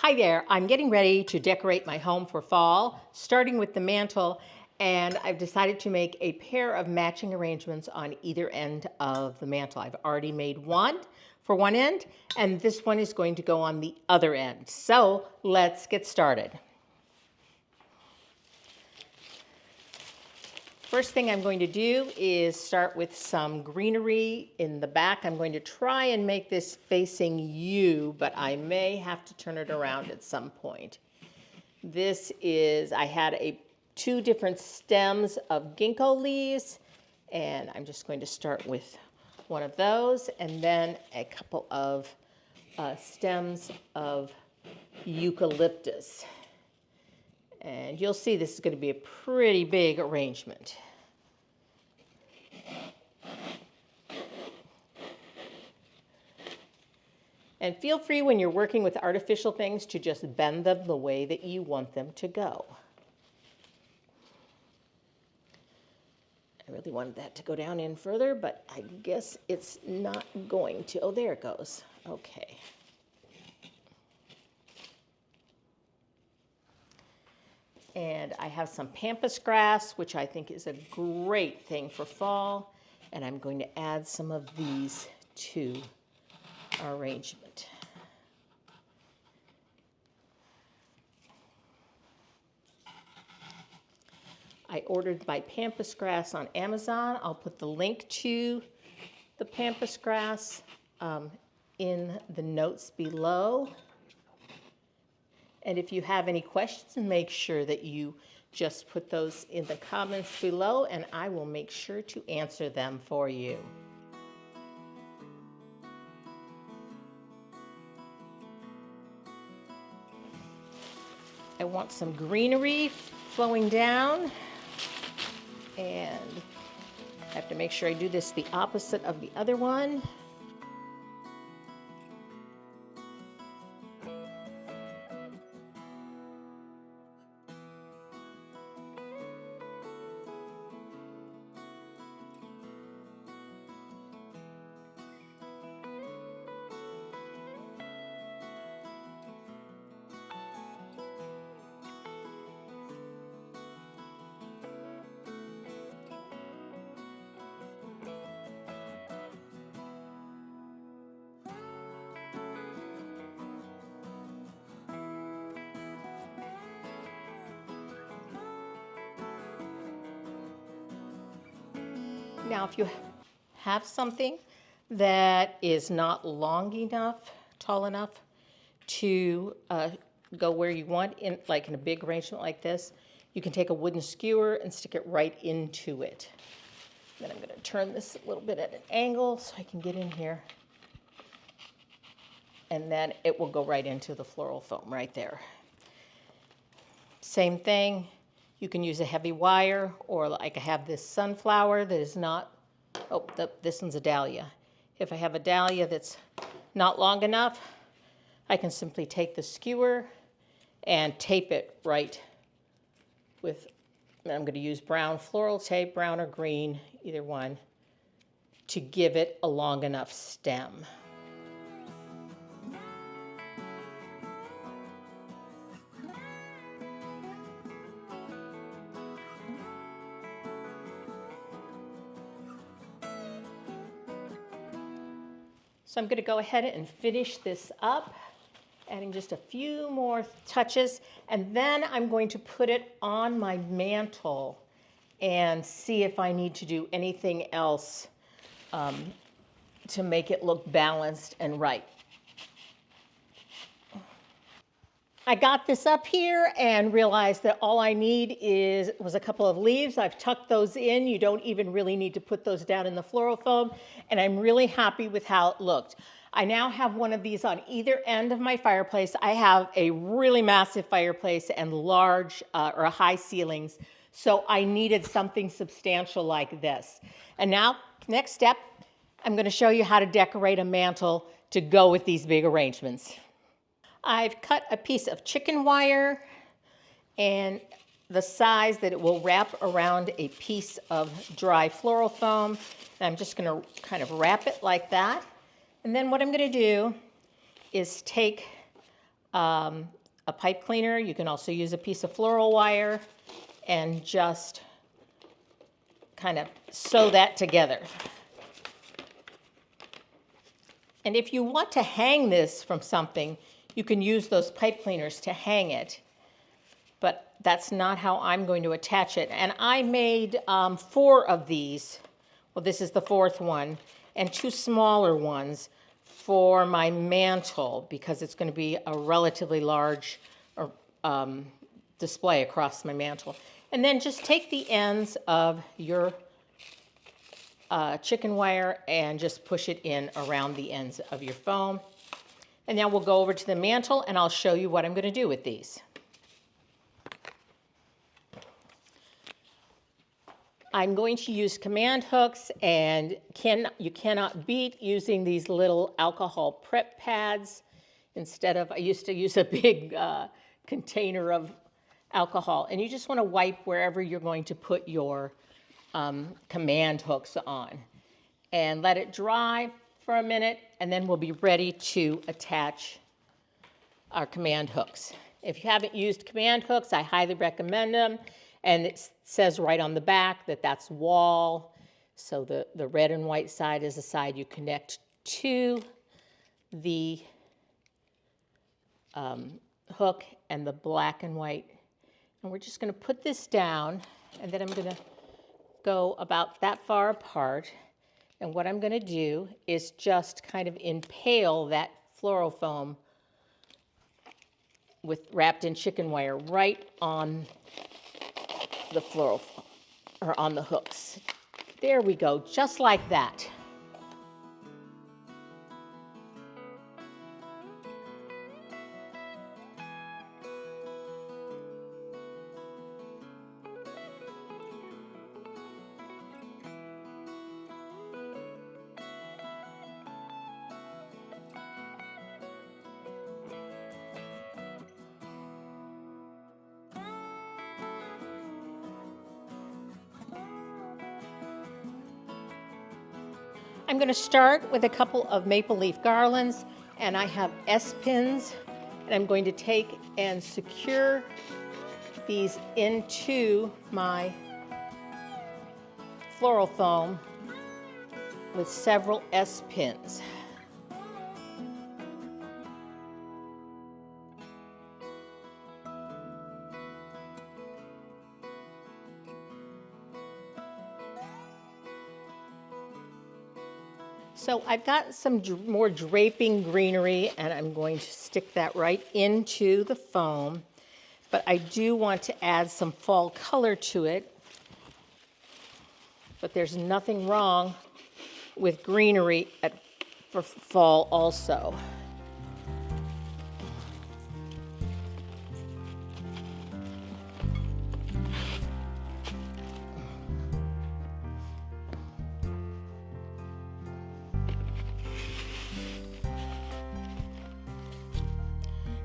Hi there, I'm getting ready to decorate my home for fall, starting with the mantle, and I've decided to make a pair of matching arrangements on either end of the mantle. I've already made one for one end, and this one is going to go on the other end. So let's get started. First thing I'm going to do is start with some greenery in the back. I'm going to try and make this facing you, but I may have to turn it around at some point. I had two different stems of ginkgo leaves, and I'm just going to start with one of those, and then a couple of stems of eucalyptus. And you'll see this is going to be a pretty big arrangement. And feel free when you're working with artificial things to just bend them the way that you want them to go. I really wanted that to go down in further, but I guess it's not going to. Oh, there it goes. Okay. And I have some pampas grass, which I think is a great thing for fall. And I'm going to add some of these to our arrangement. I ordered my pampas grass on Amazon. I'll put the link to the pampas grass in the notes below. And if you have any questions, make sure that you just put those in the comments below, and I will make sure to answer them for you. I want some greenery flowing down, and I have to make sure I do this the opposite of the other one. Now, if you have something that is not long enough, tall enough to go where you want, like in a big arrangement like this, you can take a wooden skewer and stick it right into it. Then I'm going to turn this a little bit at an angle so I can get in here. And then it will go right into the floral foam right there. Same thing. You can use a heavy wire, or like I have this sunflower that is not, this one's a dahlia. If I have a dahlia that's not long enough, I can simply take the skewer and tape it right with, I'm going to use brown floral tape, brown or green, either one, to give it a long enough stem. So I'm going to go ahead and finish this up, adding just a few more touches, and then I'm going to put it on my mantle and see if I need to do anything else to make it look balanced and right. I got this up here and realized that all I need was a couple of leaves. I've tucked those in. You don't even really need to put those down in the floral foam, and I'm really happy with how it looked. I now have one of these on either end of my fireplace. I have a really massive fireplace and large or high ceilings, so I needed something substantial like this. And now, next step, I'm going to show you how to decorate a mantle to go with these big arrangements. I've cut a piece of chicken wire and the size that it will wrap around a piece of dry floral foam. And I'm just going to kind of wrap it like that. And then what I'm going to do is take a pipe cleaner. You can also use a piece of floral wire and just kind of sew that together. And if you want to hang this from something, you can use those pipe cleaners to hang it. But that's not how I'm going to attach it. And I made 4 of these. Well, this is the 4th one, and 2 smaller ones for my mantle because it's going to be a relatively large display across my mantle. And then just take the ends of your chicken wire and just push it in around the ends of your foam. And now we'll go over to the mantle and I'll show you what I'm going to do with these. I'm going to use command hooks, and you cannot beat using these little alcohol prep pads instead of, I used to use a big container of alcohol. And you just want to wipe wherever you're going to put your command hooks on. And let it dry for a minute, and then we'll be ready to attach our command hooks. If you haven't used command hooks, I highly recommend them. And it says right on the back that that's wall. So the red and white side is the side you connect to the hook, and the black and white. And we're just going to put this down, and then I'm going to go about that far apart. And what I'm going to do is just kind of impale that floral foam wrapped in chicken wire right on the floral, or on the hooks. There we go, just like that. I'm going to start with a couple of maple leaf garlands, and I have S-pins, and I'm going to take and secure these into my floral foam with several S-pins. So I've got some more draping greenery, and I'm going to stick that right into the foam. But I do want to add some fall color to it. But there's nothing wrong with greenery for fall also.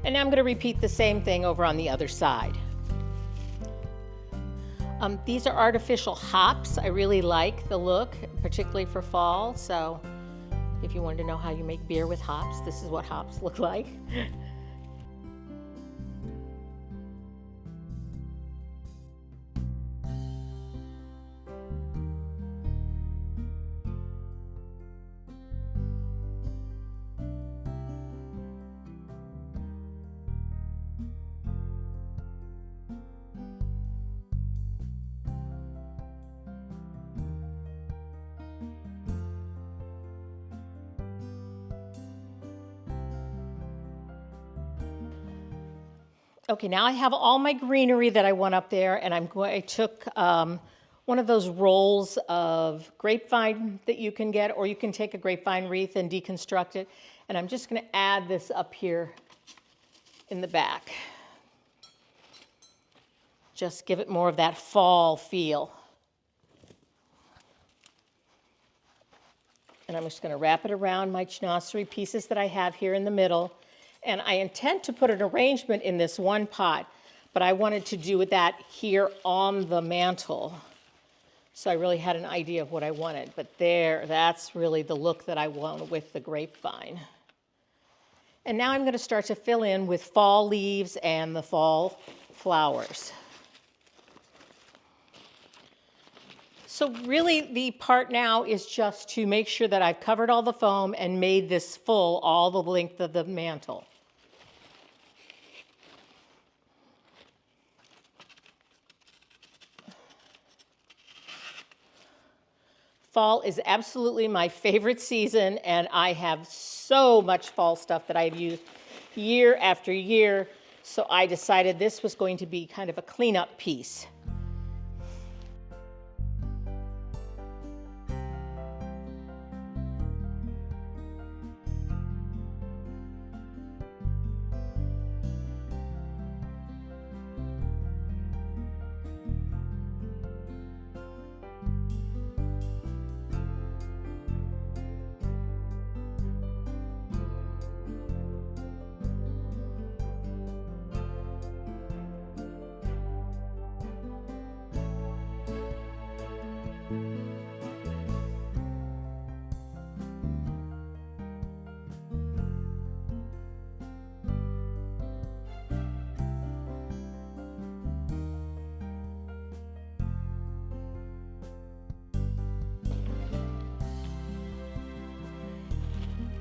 And now I'm going to repeat the same thing over on the other side. These are artificial hops. I really like the look, particularly for fall. So if you wanted to know how you make beer with hops, this is what hops look like. Okay, now I have all my greenery that I want up there, and I took one of those rolls of grapevine that you can get, or you can take a grapevine wreath and deconstruct it, and I'm just going to add this up here in the back. Just give it more of that fall feel. And I'm just going to wrap it around my chinoiserie pieces that I have here in the middle. And I intend to put an arrangement in this one pot, but I wanted to do that here on the mantle. So I really had an idea of what I wanted. But that's really the look that I want with the grapevine. And now I'm going to start to fill in with fall leaves and the fall flowers. So really the part now is just to make sure that I've covered all the foam and made this full all the length of the mantle. Fall is absolutely my favorite season, and I have so much fall stuff that I've used year after year, so I decided this was going to be kind of a cleanup piece.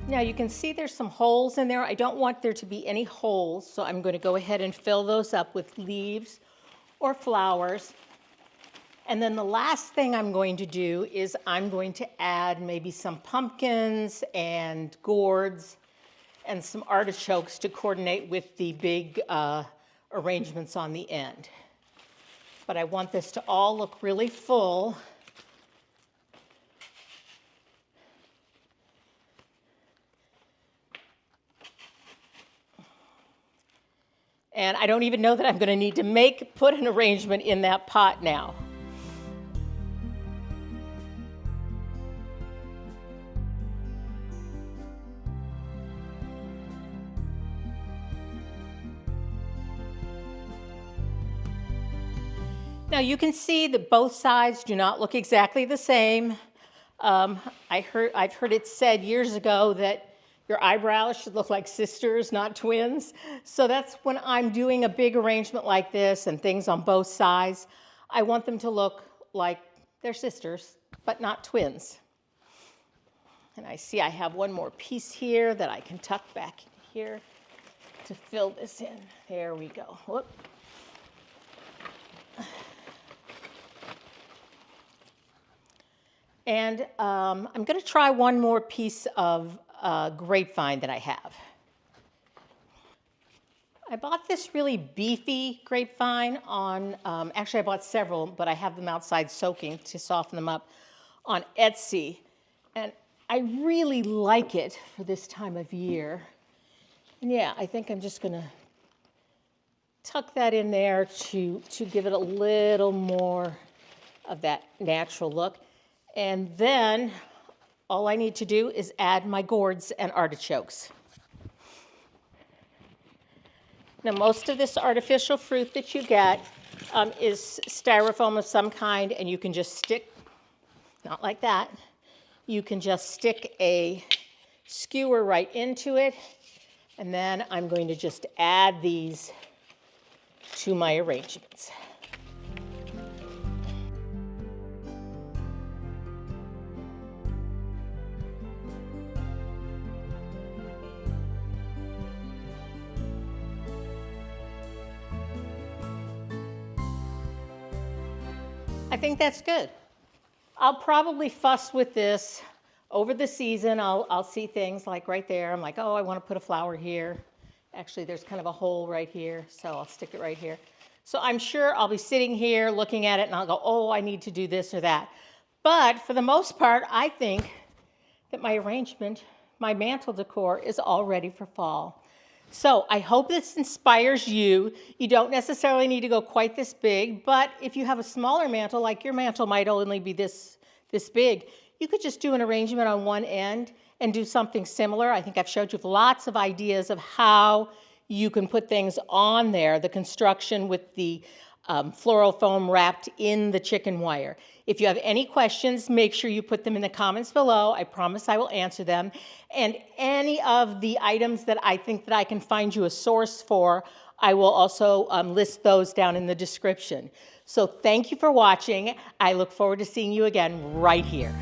Now you can see there's some holes in there. I don't want there to be any holes, so I'm going to go ahead and fill those up with leaves or flowers. And then the last thing I'm going to do is I'm going to add maybe some pumpkins and gourds and some artichokes to coordinate with the big arrangements on the end. But I want this to all look really full. And I don't even know that I'm going to need to put an arrangement in that pot now. Now you can see that both sides do not look exactly the same. I've heard it said years ago that your eyebrows should look like sisters, not twins. So that's when I'm doing a big arrangement like this and things on both sides, I want them to look like they're sisters, but not twins. And I see I have one more piece here that I can tuck back in here to fill this in. There we go. Whoop. And I'm going to try one more piece of grapevine that I have. I bought this really beefy grapevine on, actually I bought several, but I have them outside soaking to soften them up on Etsy. And I really like it for this time of year. And yeah, I think I'm just going to tuck that in there to give it a little more of that natural look. And then all I need to do is add my gourds and artichokes. Now most of this artificial fruit that you get is styrofoam of some kind, and you can just stick, not like that, you can just stick a skewer right into it, and then I'm going to just add these to my arrangements. I think that's good. I'll probably fuss with this over the season. I'll see things like right there. I'm like, oh, I want to put a flower here. Actually, there's kind of a hole right here, so I'll stick it right here. So I'm sure I'll be sitting here looking at it and I'll go, oh, I need to do this or that. But for the most part, I think that my arrangement, my mantle decor is all ready for fall. So I hope this inspires you. You don't necessarily need to go quite this big, but if you have a smaller mantle, like your mantle might only be this big, you could just do an arrangement on one end and do something similar. I think I've showed you lots of ideas of how you can put things on there, the construction with the floral foam wrapped in the chicken wire. If you have any questions, make sure you put them in the comments below. I promise I will answer them. And any of the items that I think that I can find you a source for, I will also list those down in the description. So thank you for watching. I look forward to seeing you again right here.